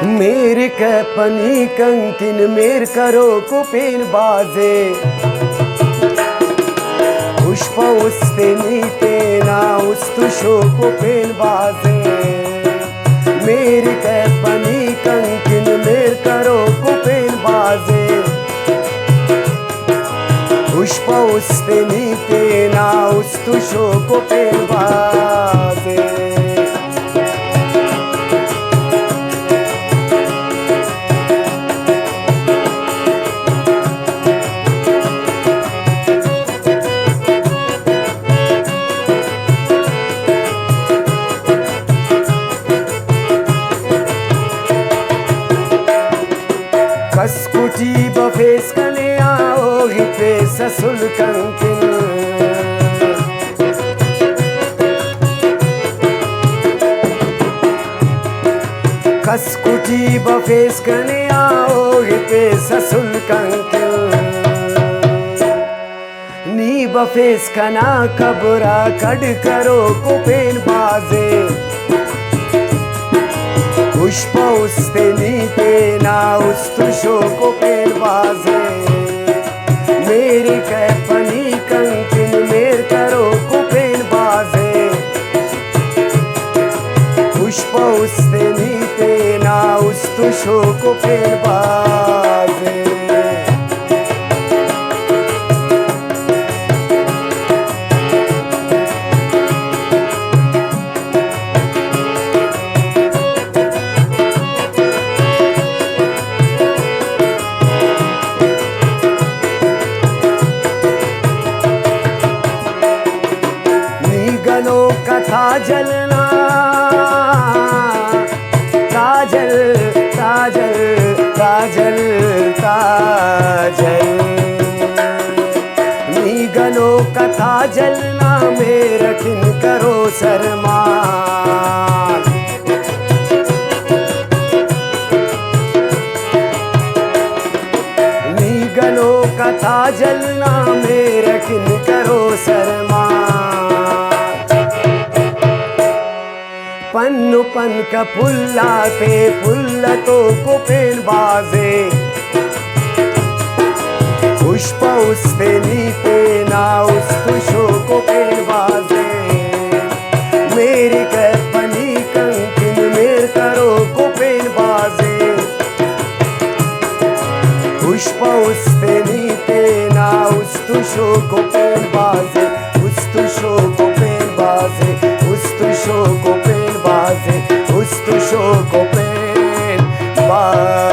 मेरे कैपनी कंकिन मेर करो कुपेन बाजे पुष्प उस्ते नीतेना उस्तुशो कुपेन बाजे मेरे कैपनी कंकिन मेर करो कुपेन बाजे पुष्प उस्ते नीतेना उस्तुशो कुपेन बाजे Kaskuti bafes kane ao hipesa sulkankin Kaskuti bafes kane ao hipesa sulkankin Ni bafes kana kabra kad karo kupen baze पुष्प उस्ते नीतेना उस्तुशो कुपेन बाजे मेरी कैपनी कंकिन मेर करो कुपेन बाजे पुष्प उस्ते नीतेना उस्तुशो कुपेन बाजे कथा जलना काजल काजल काजल काजल नीगलो कथा जलना मेरा किन करो शर्मा नीगलो कथा जलना मेरा किन करो शर्मा पन्नु पनक पुल्ला पे पुल्लतो कुपेन बाजे पुष्प उस्ते नीतेना उस्तुशो कुपेन बाजे मेरी कैपनी कंकिन मेर करो कुपेन बाजे पुष्प उस्ते नीतेना उस्तुशो कुपेन बाजे उस्तुशो कुपेन बाजे उस्तुशो कुपेन बाजे उस्तुशो कुपेन बाजे